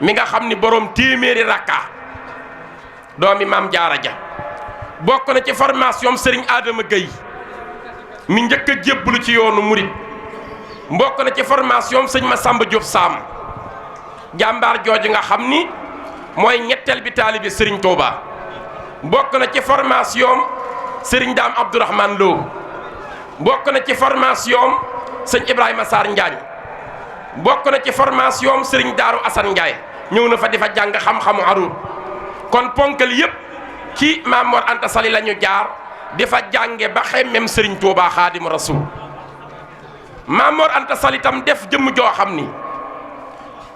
mi nga xam ni borom téeméeri rakka doomi maam Jaara ja bokk na ci formation sëriñ Adama Gueye mi njëkk a jébbalu ci yoonu murit bokk na ci formation sëñ Massamba Diop Sam jàmbaar jooju nga xam ni mooy ñetteel bi taalibi sëriñ Touba bokk na ci formation sëriñ Daam Abdourahmane Lo bokk na ci formation sëñ Ibrahima Sarr Njaañ bokk na ci formation sëriñ Daaru Assane Ndiaye ñëw na fa di fa jàng xam-xamu aruur kon ponkal yépp ci Maam Mor Anta Sali la ñu jaar di fa jànge ba xemmem sëriñ Touba Xaadimu Rasuul Maam Mor Anta Sali tam def jëmm joo xam ni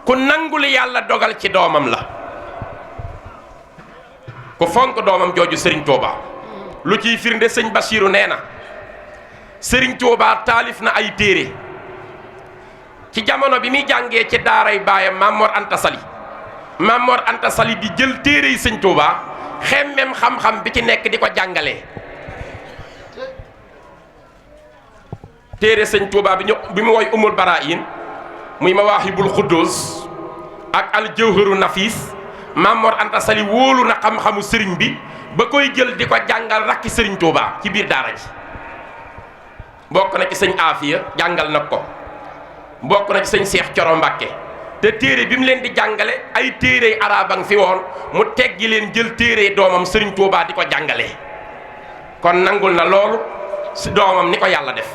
ku nangul yàlla dogal ci doomam la ku fonk doomam jooju sëriñ Touba lu ciy firnde sëñ Basiiru nee na sëriñ Touba taalif na ay téere ci jamono bi muy jàngee ci daaray baayam Maam Mor Anta Sali Maam Mor Anta Sali di jël téere yi sëñ Touba xemmem xam-xam bi ci nekk di ko jàngalee téere sëñ Touba bi mu woy Umul Baraayin muy Mawaahibul Xuddoos ak al Jawharu Nafis Maam Mor Anta Sali wóolu na xam-xamu sëriñ bi ba koy jël di ko jàngal rakki sëriñ Touba ci biir daara ji bokk na ci sëñ Afiya jàngal na ko bokk na ci sëñ Seex Coro Mbàkke te téere bi mu leen di jàngale ay téere arabang fi woon mu teggi leen jël téere doomam sëriñ Touba di ko jàngale kon nangul na loolu si doomam ni ko yàlla def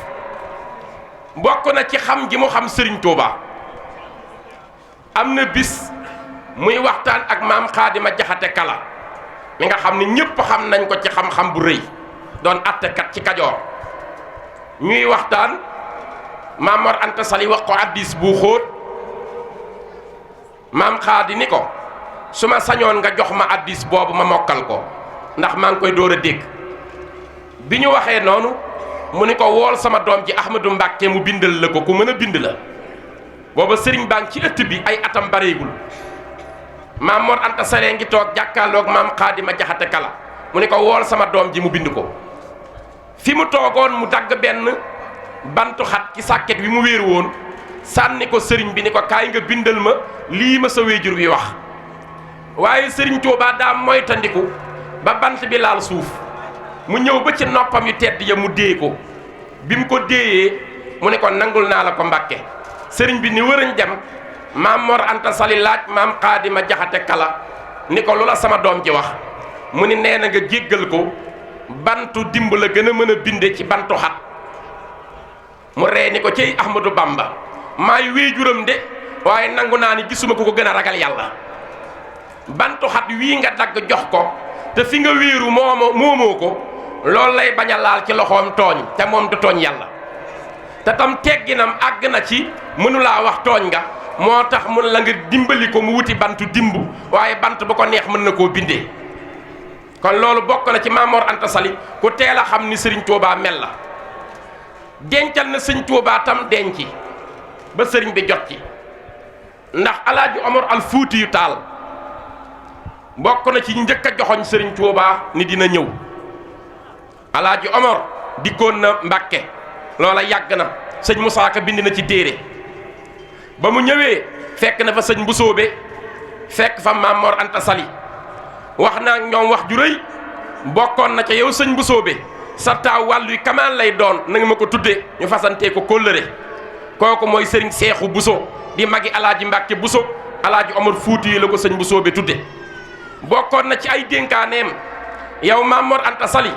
bokk na ci xam gi mu xam sëriñ Touba am na bis muy waxtaan ak maam Xaadima Jaxate Kala mi nga xam ne ñépp xam nañ ko ci xam-xam bu rëy doon attekat ci Kajoor ñuy waxtaan Maam Mor Anta Sali wax ko addis bu xóot maam Xaadi ni ko su ma sañoon nga jox ma addis boobu ma mokkal ko ndax maa ngi koy door a dégg bi ñu waxee noonu mu ni ko wool sama doom ji Ahmadou Mbàkke mu bindal la ko ku mën a bind la booba sëriñ baa ngi ci ëtt bi ay atam bareegul Maam Mor Anta Sali ngi toog jàkkaarloog maam Xaadima Jaxate Kala mu ni ko wool sama doom ji mu bind ko fi mu toogoon mu dagg benn bantu xat ci sàkket wi mu wéeru woon sànni ko sëriñ bi ni ko kaay nga bindal ma lii ma sa wéejur wi wax waaye sëriñ Touba daa moytandiku ba bant bi laal suuf mu ñëw ba ci noppam yu tedd ya mu déey ko bi mu ko déeyee mu ne ko nangul naa la ko Mbàkke sëriñ bi ni wërañ dem Maam Mor Anta Sali laaj maam Xaadima Jaxate Kala ni ko lu la sama doom ji wax mu ni nee na nga jéggal ko bantu dimb la gën a mën a binde ci bantu xat mu ree ni ko cey Ahmadou Bamba maay wéejuram de waaye nangu naa ni gisuma ko gën a ragal yàlla bantu xat wii nga dagg jox ko te fi nga wéeru moomoo ko loolu lay bañ a laal ci loxoom tooñ te moom du tooñ yàlla te tam tegginam àgg na ci mënulaa wax tooñ nga moo tax mun la nga dimbali ko mu wuti bantu dimb waaye bant bu ko neex mën na koo bindee kon loolu bokk na ci Maam Mor Anta Sali ku teel a xam ni sëriñ Touba mel la dencal na sëñ Touba tam denci ba sëriñ bi jot ci ndax Alaaji Omar al Fuuti yu Taal bokk na ci njëkk a joxoñ sëriñ Touba ni dina ñëw Alaaji Omar dikkoon na Mbàkke loola yàgg na sëñ Musaa Ka bind na ci téere ba mu ñëwee fekk na fa sëñ Mbusoobe fekk fa Maam Mor Anta Sali wax naa ñoom wax ju rëy bokkoon na ca yow sëñ Mbusoobe sa taaw wàlluy kamaan lay doon na nga ma ko tudde ñu fasantee ko kóllëre kooku mooy sëriñ Seexu Buso di magi Alaaji Mbàkke Buso Alaaji Omar Fuuti yi la ko sëñ Mbusoobe tudde bokkoon na ci ay dénkaaneem yow Maam Mor Anta Sali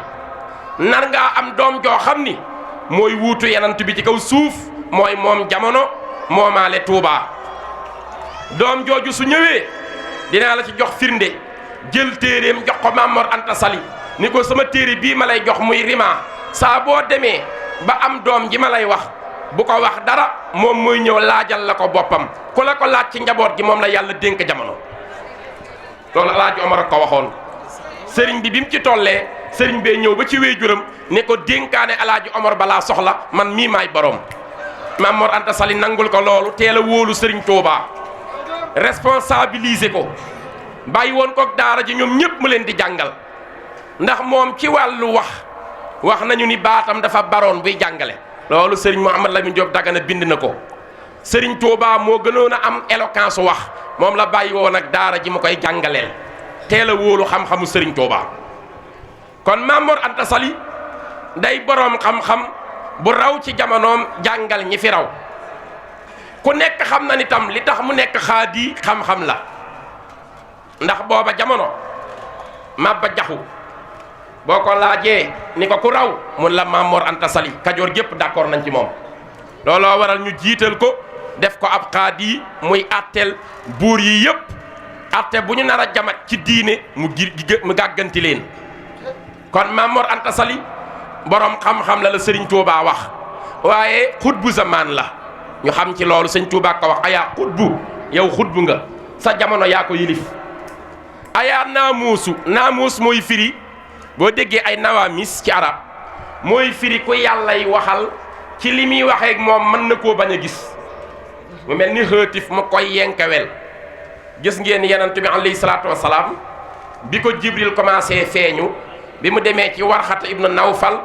nar ngaa am doom joo xam ni mooy wuutu yenant bi ci kaw suuf mooy moom jamono moomaale Tuubaa doom jooju su ñëwee dinaa la ci jox firnde jël téeréem jox ko Maam Mor Anta Sali ni ko sama téere bii ma lay jox muy rima saa boo demee ba am doom ji ma lay wax bu ko wax dara moom mooy ñëw laajal la ko boppam ku la ko laaj ci njaboot gi moom la yàlla dénk jamono loolu Alaaji Omar a ko waxoon sëriñ bi mu ci tollee sëriñ bee ñëw ba ci wéejuram ne ko dénkaane Alaaji Omar balaa soxla man mii maay borom Maam Mor Anta Sali nangul ko loolu teel a wóolu sëriñ Touba responsabiliser ko bàyyi woon ko daara ji ñoom ñëpp mu leen di jàngal ndax moom ci wàllu wax nañu ni baatam dafa baroon buy jàngale loolu sëriñ Mouhamad Lamine Diop Dagana bind na ko Serigne Touba moo gënoon a am éloquence wax moom la bàyyi woon ak daara ji mu koy jàngaleel teel a wóolu xam-xamu Serigne Touba kon Maam Mor Anta Sali day boroom xam-xam bu raw ci jamonoom jàngal ñi fi raw ku nekk xam na ni tam li tax mu nekk xaadi xam-xam la ndax booba jamono Maba Jaxu boo ko laajee ni ko ku raw mun la Maam Mor Anta Sali Kajoor gépp d'accord nañ ci moom looloo waral ñu jiital ko def ko ab xaadi muy àtteel buur yi yëpp àtte bu ñu nar a jamat ci diine mu gàgganti leen kon Maam Mor Anta Sali borom xam-xam la Sëriñ Tuubaa wax waaye xutbu zamaan la ñu xam ci loolu Sëriñ Tuubaa ko wax ayaa xutbu yow xutbu nga sa jamono yaa ko yilif ayaa naamuus mooy firi boo déggee ay nawaamis ci arab mooy firi ku yàllay waxal ci li muy waxeek moom mën na koo bañ a gis mu mel ni xëatif mu koy yenkawel gis ngeen Yonent bi alayhi salaatu wasalaam bi ko Jibril commencé feeñu bi mu demee ci Warxata ibnu Nawfal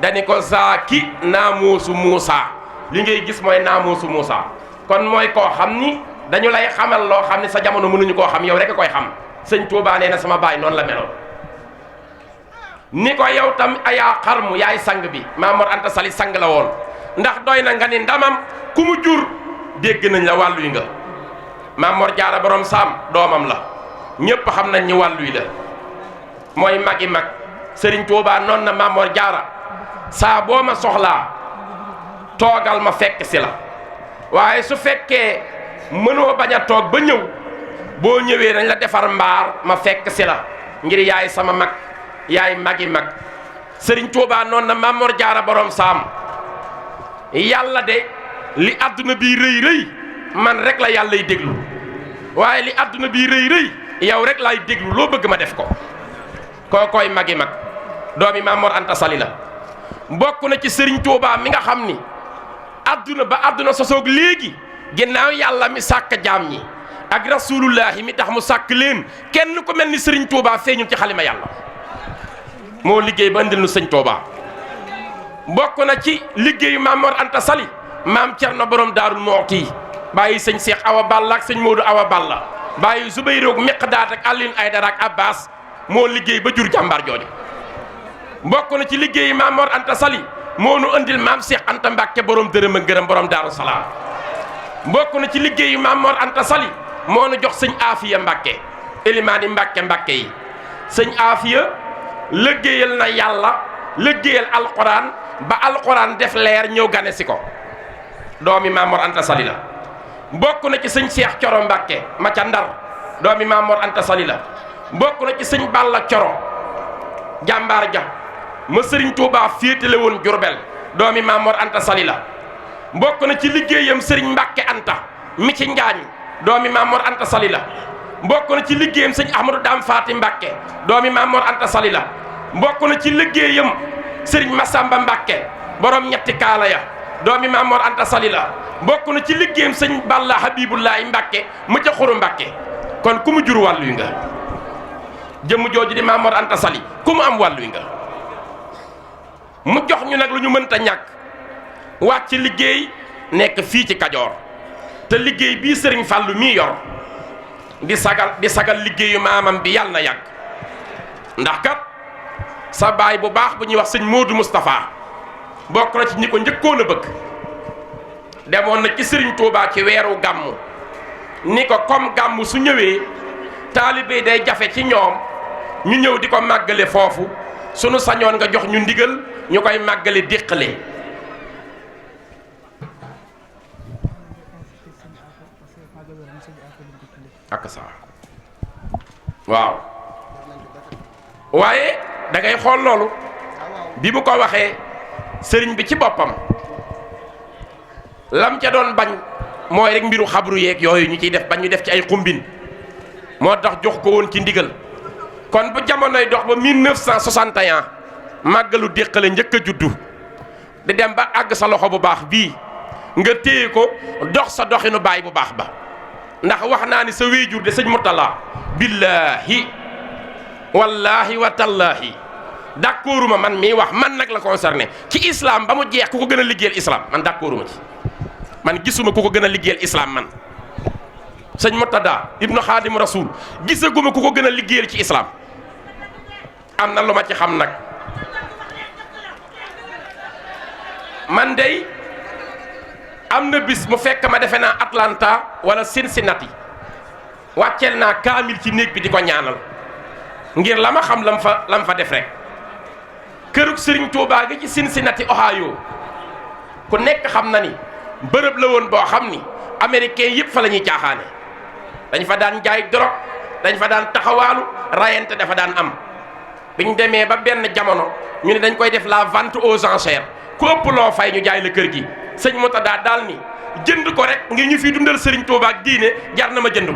dani ko zaaki naamuusu Muusa li ngay gis mooy naamuusu Muusa kon mooy koo xam ni dañu lay xamal loo xam ne sa jamono mënuñu koo xam yow rek a koy xam Sëñ Tuubaa nee na sama baay noonu la meloon ni ko yow tam ayaa xarmu yaay sang bi Maam Mor Anta Sali sang la woon ndax doy na nga ni ndamam ku mu jur dégg nañ la wàlluy nga Maam Mor Jaara borom saam doomam la ñépp xam nañ ni wàlluy la mooy magi mag Sëriñ Tuubaa noon na Maam Mor Jaara saa boo ma soxlaa toogal ma fekk si la waaye su fekkee mënoo bañ a toog ba ñëw boo ñëwee nañ la defar mbaar ma fekk si la ngir yaay sama mag yaay magi mag Sëriñ Tuubaa noon na Maam Mor Jaara borom saam yàlla de li àdduna bi rëy rëy man rek la yàllay déglu waaye li àdduna bi rëy rëy yow rek laay déglu loo bëgg ma def ko kookooy magi mag doomi Maam Mor Anta Sali la bokk na ci Sëriñ Tuubaa mi nga xam ni àdduna ba àdduna sosoog léegi ginnaaw yàlla mi sàkk jaam ñi ak rasulullahi mi tax mu sàkk leen kenn ku mel ni Sëriñ Tuubaa feeñul ci xalima yàlla moo liggéey ba andil nu Sëñ Tuubaa bokk na ci liggéeyu Maam Mor Anta Sali maam Cerno borom Daarul Muxti bàyyi sëñ Seex Awa Balla ak sëñ Moodu Awa Balla bàyyi Zubayru ak Miqdaad ak Alioune Aydara ak Abbas moo liggéey ba jur jàmbaar jooju bokk na ci liggéeyu Maam Mor Anta Sali moo nu andil maam Seex Anta Mbàkke borom dërëm ak gërëm borom Daaru Salaam bokk na ci liggéeyu Maam Mor Anta Sali moo nu jox sëñ Aafiya Mbàkke élimaani Mbàkke yi sëñ Aafiya liggéeyal na yàlla liggéeyal alquran ba alquran def leer ñëw gane si ko doomi Maam Mor Anta Sali la bokk na ci sëñ Seex Coro Mbàkke ma ca Ndar doomi Maam Mor Anta Sali la bokk na ci sëñ Balla Coro jàmbaar ja ma Sëriñ Tuubaa féetale woon Jurbel doomi Maam Mor Anta Sali la bokk na ci liggéeyam sëriñ Mbàkke Anta mi ci Njaañ doomi Maam Mor Anta Sali la bokk na ci liggéeyam sëñ Ahmadou Dam Faati Mbàkke doomi Maam Mor Anta Sali la bokk na ci liggéeyam sëriñ Masamba Mbàkke borom ñetti kaala ya doomi Maam Mor Anta Sali la bokk na ci liggéeyam sëñ Balla Habibullahi Mbàkke mu ca Xuru Mbàkke kon ku mu jur wàllu nga jëmm jooju di Maam Mor Anta Sali ku mu am wàllu nga mu jox ñu nag lu ñu mënta ñàkk wàcc liggéey nekk fii ci Kajoor te liggéey bii sëriñ Fàllu mii yor di sagal liggéeyu maamam bi yàlla na yàgg ndax kat sa baay bu baax bu ñuy wax sëñ Moodu Moustapha bokk na ci ñi ko njëkkoon a bëgg demoon na ci Sëriñ Tuubaa ci weeru gàmmu ni ko comme gàmmu su ñëwee taalibe day jafe ci ñoom ñu ñëw di ko màggale foofu sunu sañoon nga jox ñu ndigal ñu koy màggale déqale ak sa waaw waaye da ngay xool loolu bi mu ko waxee sëriñ bi ci boppam lam ca doon bañ mooy rek mbiru xabru yeeg yooyu ñu ciy def bañ ñu def ci ay xumbin moo tax jox ko woon ci ndigal kon bu jamonoy dox ba 1961 màggalu déqale njëkk a juddu di dem ba àgg sa loxo bu baax bii nga téye ko dox sa doxinu baay bu baax ba ndax wax naa ni sa wéyjur de sëñ Murtala billaahi wallaahi wa tallaahi d'accorduma man mii wax man nag la concerné ci islam ba mu jeex ku ko gën a liggéeyal islam man d'accorduma ci man gisuma ku ko gën a liggéeyal islam man sëñ Murtada ibnu Xaadim Rasul gisaguma ku ko gën a liggéeyal ci islam. am na lu ma ci xam nag man dey am na bis mu fekk ma defe naa Atlanta wala Cincinnati wàcceel naa kaamil ci néeg bi di ko ñaanal ngir la ma xam lam fa def rek kërug Sëriñ Tuubaa gi ci Cincinnati Ohio ku nekk xam na ni bërëb la woon boo xam ni américain yëpp fa la ñuy caaxaane dañ fa daan jaay drogue dañ fa daan taxawaalu rayante dafa daan am biñ demee ba benn jamono ñu ne dañ koy def la vente aux enchères ku ëpp loo fay ñu jaay la kër gi sëñ Murtada daal ni jënd ko rek ngir ñu fi dundal Sëriñ Tuubaa ak diine jar na ma jënd ko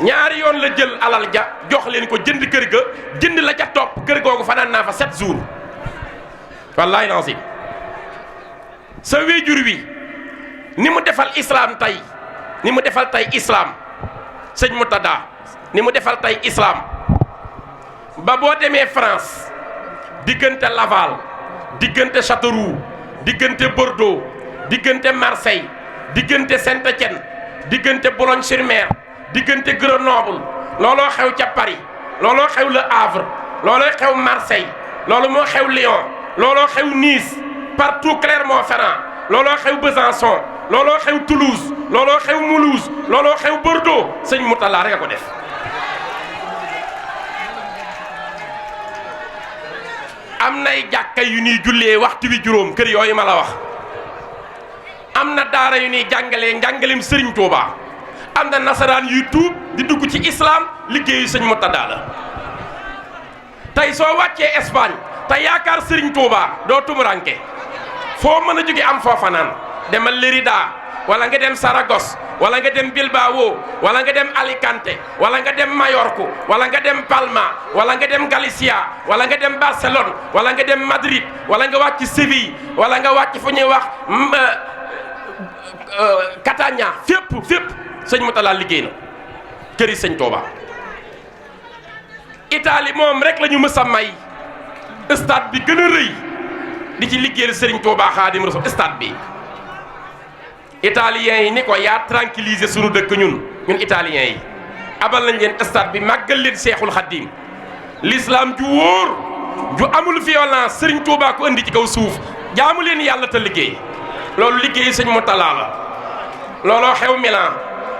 ñaari yoon la jël alal ja jox leen ko jënd kër ga jënd la ca topp kër googu fanaan naa fa 7 jours wallaay lancim sa wéjur wi ni mu defal islam tey ni mu defal tey islam sëñ Murtada ni mu defal tey islam ba boo demee France diggante Laval diggante Châteauroux diggante Bordeaux diggante Marseille diggante Saint-Étienne diggante Boulogne-sur-Mer diggante Grenoble looloo xew ca Paris looloo xew Le Havre looloo xew Marseille loolu moo xew Lyon looloo xew Nice partout Clermont-Ferrand looloo xew Besançon looloo xew Toulouse looloo xew Mulhouse looloo xew Bordeaux sëñ Murtada rek a ko def. am nay jàkka yu ñuy jullee waxtu wi juróom kër yooyu ma la wax am na daara yu ñuy jàngalee njàngaleem Sëriñ Tuubaa am na nasaraan yuy tuub di dugg ci islam liggéeyu sëñ Murtada la tey soo wàccee Espagne te yaakaar Sëriñ Tuubaa doo tumuranke foo mën a jóge am foofa naan demal Lérida wala nga dem Saragosse wala nga dem Bilbao wala nga dem Alicante wala nga dem Majorque wala nga dem Palma wala nga dem Galicia wala nga dem Barcelone wala nga dem Madrid wala nga wàcc Séville wala nga wàcc fu ñuy wax Catania fépp sëñ Murtada liggéey na këri sëñ Tuubaa Italie moom rek la ñu mës a may stade bi gën a rëy di ci liggéeyal Sëriñ Tuubaa Xaadimu Rasuul stade bi italiens yi ni ko yaa tranquilliser sunu dëkk ñun italiens yi abal nañ leen stade bi màggal leen Seexul Xadiim l'islam ju wóor ju amul violence Sëriñ Tuubaa ko indi ci kaw suuf jaamu leen yàlla te liggéey loolu liggéeyu sëñ Murtada la looloo xew Milan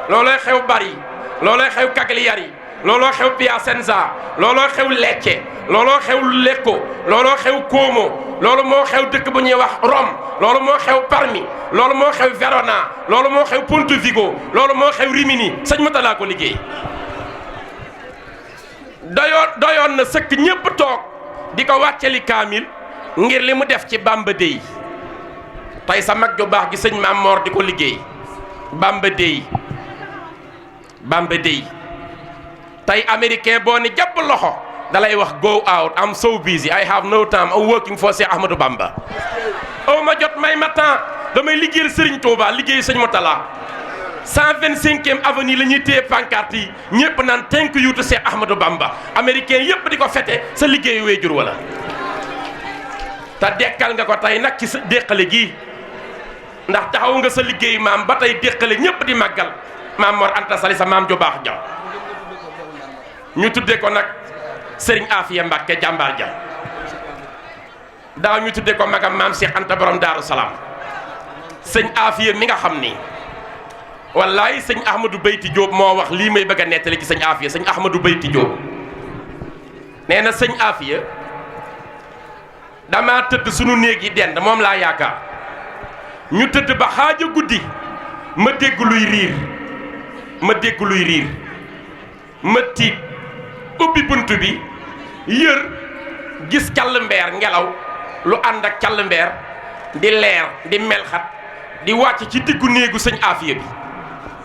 looloo xew Bari looloo xew Cagliari looloo xew Piacenza looloo xew Lecce looloo xew Lecco looloo xew Como loolu moo xew dëkk bu ñuy wax Rome loolu moo xew Parmi loolu moo xew Verona loolu moo xew Pontevico loolu moo xew Rimini sëñ Murtada ko liggéey doyoon na sëkk ñépp toog di ko wàcceli kaamil ngir li mu def ci Bamba Day tey sa mag ju baax gi sëñ Maam Moor di ko liggéey Bamba Day tey américain boo ni jàpp loxo dalay wax go out I'm so busy I have no time I'm working for Cheikh Ahmadou Bamba aw ma jot may ma temps damay liggéeyal Sëriñ Tuubaa liggéey sëñ Murtada 125e avenue la ñuy téye pancarte yi ñëpp naan thank you to Cheikh Ahmadou Bamba américain yëpp di ko fete sa liggéeyu wéjur wala te dekkal nga ko tey nag ci sa déqale gii ndax taxaw nga sa liggéeyu maam ba tey déqale ñëpp di màggal Maam Mor Anta Sali sa maam ju baax ja ñu tudde ko nag Sëriñ Afiya Mbàkke jàmbaar ja daaw ñu tudde ko magam maam Cheikh Anta borom Daaru Salaam sëñ Afiya mi nga xam ni wallaay sëñ Ahmadou Bayti Diop moo wax lii may bëgg a nettali ci sëñ Afiya sëñ Ahmadou Bayti Diop nee na sëñ Afiya dama tëdd sunu néeg yi dend moom laa yaakaar ñu tëdd ba xaaja guddi ma dégg luy riir ma tiit ubbi bunt bi yër gis call mbeer ngelaw lu ànd ak call mbeer di leer di melxat di wàcc ci diggu néegu sëñ Afiya bi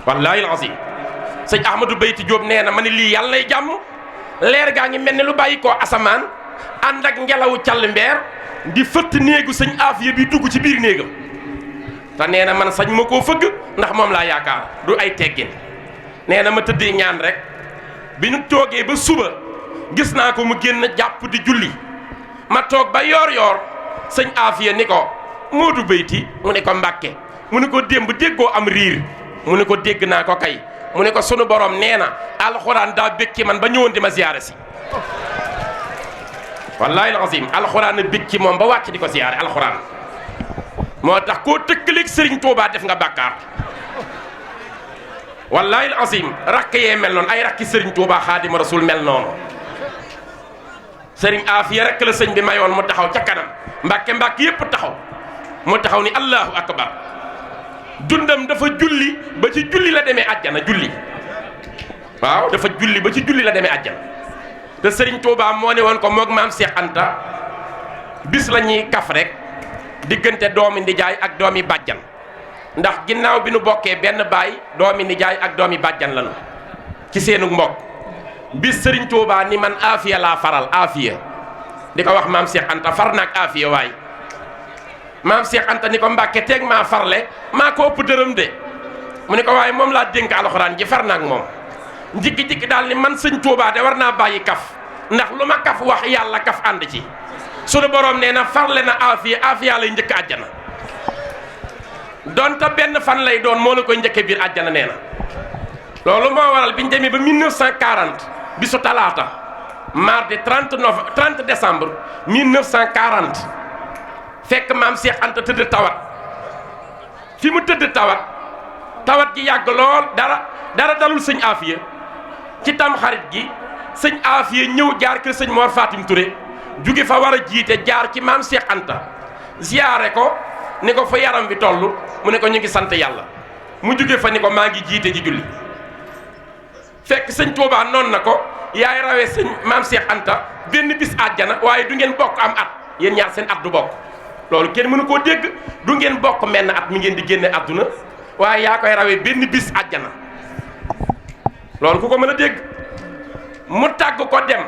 wallaahi alazim sëñ Ahmadou Bayti Diop nee na ma ne lii yàlla lay jàmm leer gaa ngi mel ni lu bàyyi koo asamaan ànd ak ngelawu call mbeer di fëtt néegu sëñ Afiya bi dugg ci biir néegam te nee na man sañ ma koo fëgg ndax moom laa yaakaar du ay teggin nee na ma tëddee ñaan rek bi ñu toogee ba suba gis naa ko mu génn jàpp di julli ma toog ba yoor sëñ Afiya ni ko Moodu Beyti mu ne ko Mbàkke mu ne ko démb déggoo am riir mu ne ko dégg naa ko kay mu ne ko sunu borom nee na alxuraan daa bég ci man ba ñëwoon di ma ziyaare si wallaahi alazim alxuraan a bég ci moom ba wàcc di ko ziyaare alxuraan moo tax koo tëkkaleeg Serigne Touba def nga bàkkaar wallaahi alazim rakk yee mel noonu ay rakki Serigne Touba Xaadimu Rasuul mel noonu Serigne Afia rek la sëñ bi mayoon mu taxaw ca kanam Mbàkke yépp taxaw mu taxaw ni allahu akbar dundam dafa julli ba ci julli la demee àjjana julli waaw dafa julli ba ci julli la demee àjjana te Serigne Touba moo ne woon ko moog maam Cheikh Anta bis la ñuy kaf rek diggante doomi nijaay ak doomi bàjjan ndax ginnaaw bi nu bokkee benn baay doomi nijaay ak doomi bàjjan lañu ci seenu mbokk bis Serigne Touba ni man Afia laa faral Afia di ko wax maam Cheikh Anta far naag Afia waay maam Cheikh Anta ni ko Mbàkke teeg maa farle maa ko ëpp dërëm de mu ne ko waaye moom laa dénk alxuraan ji far naag moom njikki-jikki daal ni man sëñ Touba de war naa bàyyi kaf ndax lu ma kaf wax yàlla kaf ànd ci sunu borom nee na farle na Afia lay njëkk àjjana donte benn fan lay doon moo la koy njëkke biir àjjana nee na loolu moo waral bi ñu demee ba 1940 bisu talaata mardi 30 décembre 1940 fekk maam Cheikh Anta tëdd tawat fi mu tëdd tawat gi yàgg lool dara dalul sëñ Afia ci tam xarit gi sëñ Afia ñëw jaar kër sëñ Mor Fatim Touré jóge fa war a jiite jaar ci maam Cheikh Anta ziyaare ko ni ko fa yaram bi toll mu ne ko ñu ngi sant yàlla mu jóge fa ni ko maa ngi jiite ji julli fekk sëñ Touba noonu na ko yaay rawee sëñ maam Cheikh Anta benn bis àjjana waaye du ngeen bokk am at yéen ñaar seen at du bokk loolu kenn mënu koo dégg du ngeen bokk menn at mi ngeen di génne àdduna waaye yaa koy rawee benn bis àjjana loolu ku ko mën a dégg mu tàgg ko dem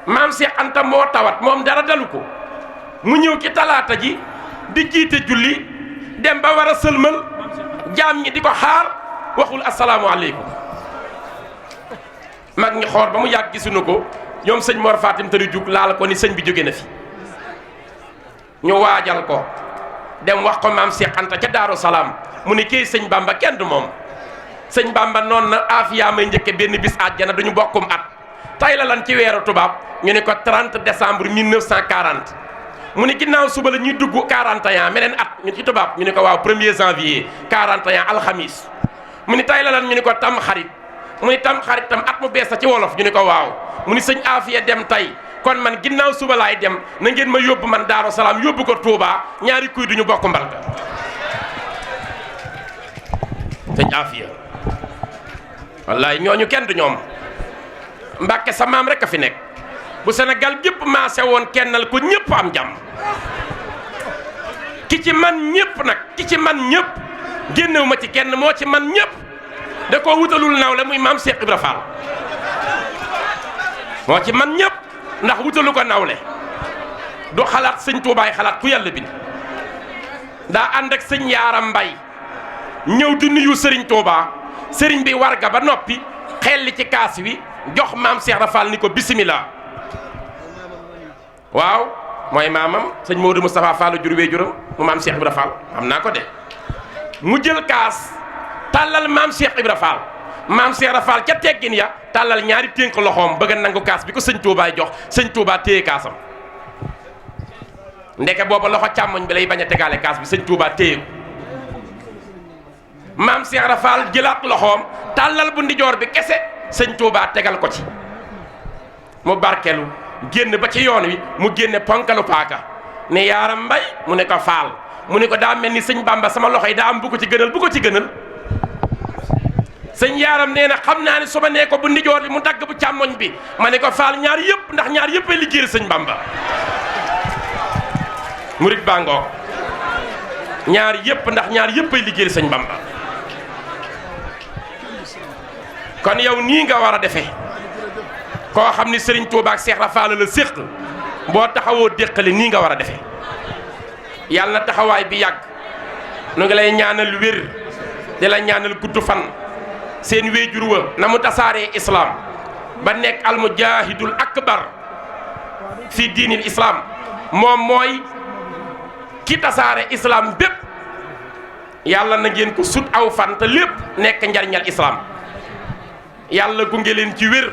maam Cheikh Anta moo tawat moom dara dalu ko mu ñëw ci talaata ji di jiite julli dem ba war a sëlmal jaam ñi di ko xaar waxul asalaamualeykum mag ñi xool ba mu yàgg gisuñu ko ñoom sëñ Mor Fatim tëri jug laal ko ni sëñ bi jóge na fi ñu waajal ko dem wax ko maam Cheikh Anta ca Daaru Salaam mu ne kii sëñ Bamba kenn du moom sëñ Bamba noonu na Afia may njëkke benn bis àjjana duñu bokkum at tay la lan ci weeru tubaab ñu ne ko 30 décembre 1940 mu ne ginnaaw suba la ñuy dugg 41 meneen at ñu ci tubaab ñu ne ko waaw 1er janvier 41 alxamis mu ne tay la lan ñu ne ko tam xarit mu ne tam xarit tam at mu bees la ci wolof ñu ne ko waaw mu ne sëñ Afia dem tay kon man ginnaaw suba laay dem na ngeen ma yóbbu man Daaru Salaam yóbbu ko Touba ñaari kuy duñu bokk mbalka sëñ Afia wallaay ñooñu kenn du ñoom Mbàkke sa maam rek a fi nekk bu Sénégal gépp maase woon kennal ko ñëpp am jàmm ki ci man ñëpp nag ki ci man ñëpp génnewu ma ci kenn moo ci man ñëpp da koo wutalul nawle muy maam Cheikh Ibra Fall moo ci man ñëpp ndax wutalu ko nawle du xalaat sëñ Tuubaay xalaat ku yàlla bind daa ànd ak sëñ Yaaram Mbay ñëw di nuyu sëriñ Tuubaa sëriñ bi warga ba noppi xel li ci kaas wi jox maam Cheikh Ibra Fall ni ko bisimilah waaw mooy maamam sëñ Maodo Moustapha Fall jur wee juram mu maam Cheikh Ibra Fall xam naa ko de mu jël kaas tàllal maam Cheikh Ibra Fall maam Cheikh Ibra Fall ca teggin ya tàllal ñaari ténk loxoom bëgg a nangu kaas bi ko sëñ Touba jox sëñ Touba téye kaasam ndeke booba loxo càmmoñ bi lay bañ a tegaale kaas bi sëñ Touba téye ko maam Cheikh Ibra Fall jëlaat loxoom tàllal bu ndijoor bi kese sëñ Touba tegal ko ci mu barkelu génn ba ci yoon wi mu génne ponkalu paaka ne Yaaram Mbay mu ne ko Faal mu ne ko daa mel ni sëñ Bamba sama loxo yi daa am bu ko ci gënal bu ko ci gënal sëñ Yaaram nee na xam naa ne su ma nee ko bu ndijoor bi mu dagg bu càmmoñ bi ma ne ko Faal ñaar yëpp ndax ñaar yëpp ay liggéeyal sëñ Bamba murit bàngoo ñaar yëpp ndax ñaar yëpp ay liggéeyal sëñ Bamba kon yow nii nga war a defee koo xam ni Serigne Touba ak Cheikh Rafaal la séq boo taxawoo déqale nii nga war a defee yàlla na taxawaay bi yàgg nu ngi lay ñaanal wér di la ñaanal gudd fan seen wéejur wa na mu tasaaree islam ba nekk almujahidul akbar fi diinil islam moom mooy ki tasaare islam bépp yàlla na ngeen ko sut aw fan te lépp nekk njariñal islam yàlla gunge leen ci wér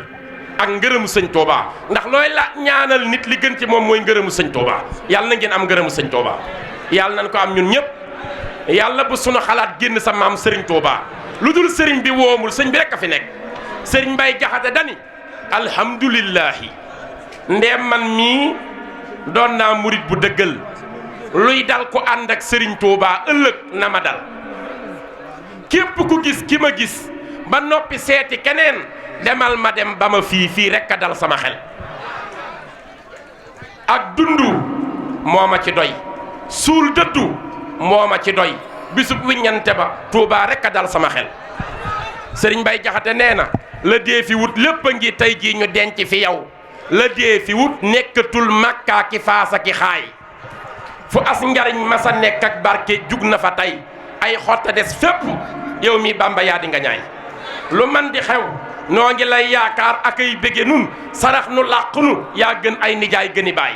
ak ngërëmu sëñ Touba ndax looy la ñaanal nit li gën ci moom mooy ngërëmu sëñ Touba yàlla na ngeen am ngërëmu sëñ Touba yàlla nañ ko am ñun ñëpp yàlla bu sunu xalaat génn sa maam Serigne Touba lu dul sëriñ bi woomul sëñ bi rek a fi nekk sëriñ Mbay Jaxate dani alhamdulillahi ndeem man mii doon naa murit bu dëggal luy dal ko ànd ak sëriñ Touba ëllëg na ma dal képp ku gis ki ma gis ba noppi seeti keneen demal ma dem ba ma fii rek a dal sama xel ak dundu moo ma ci doy suul dëddu moo ma ci doy bisub wiññante ba Touba rek a dal sama xel sëriñ Mbay Jaxate nee na la dee fi wut lépp a ngi tey jii ñu denc fi yow la dee fi wut nekkatul Makka ki Faasa ki xaay fu as njariñ masa nekk ak barke jug na fa tey ay xotta des fépp yow mi Bamba yaa di nga ñaay lu man di xew noo ngi lay yaakaar ak ay bége nun sarax nu làq nu yaa gën ay nijaay gëni baay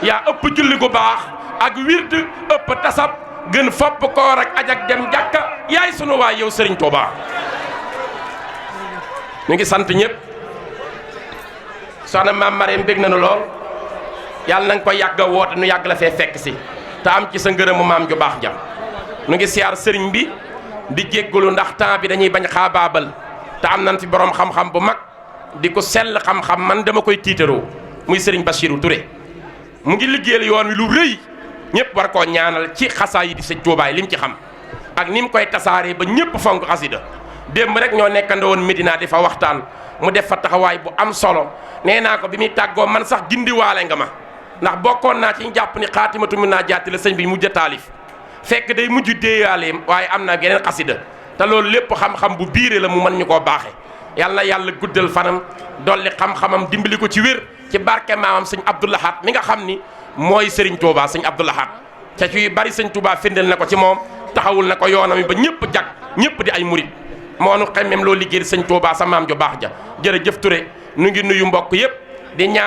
yaa ëpp julli gu baax ak wird ëpp tasab gën fopp koor ak ajak dem jàkka yaay sunu waay yow sëriñ Touba ñu ngi sant ñëpp soxna maam Marème bég nañu lool yàlla na nga ko yàgg a woote nu yàgg la fee fekk si te am ci sa ngërëmu maam ju baax ja nu ngi siyaar sëriñ bi di jéggalu ndax temps bi dañuy bañ xaabaabal te am nañ fi borom xam-xam bu mag di ko sell xam-xam man dama koy tiitaroo muy sëriñ Bassirou Touré mu ngi liggéeyal yoon wi lu rëy ñëpp war koo ñaanal ci xasaa yi di sëñ Tuubaay li mu ci xam ak ni mu koy tasaaree ba ñëpp fonk xasida démb rek ñoo nekkandoo woon Medina di fa waxtaan mu def fa taxawaay bu am solo nee naa ko bi muy tàggoo man sax gindiwaale nga ma ndax bokkoon naa ci ñu jàpp ni xaatimatu min naa jaati la sëñ bi mujj a taalif fekk day mujj déeyaaleem waaye am na geneen xasida te loolu lépp xam-xam bu biire la mu mën ñu koo baaxe yàlla yàlla guddal fanam dolli xam-xamam dimbali ko ci wér ci barke maamam sëñ Abdou Lahad mi nga xam ni mooy Serigne Touba sëñ Abdou Lahad ca ci bari sëñ Touba firndeel na ko ci moom taxawul na ko yoonam yi ba ñëpp jag ñëpp di ay murit moo nu xemmem loo liggéey sëñ Touba sa maam ju baax ja jërëjëf Touré nu ngi nuyu mbokk yëpp di ñaan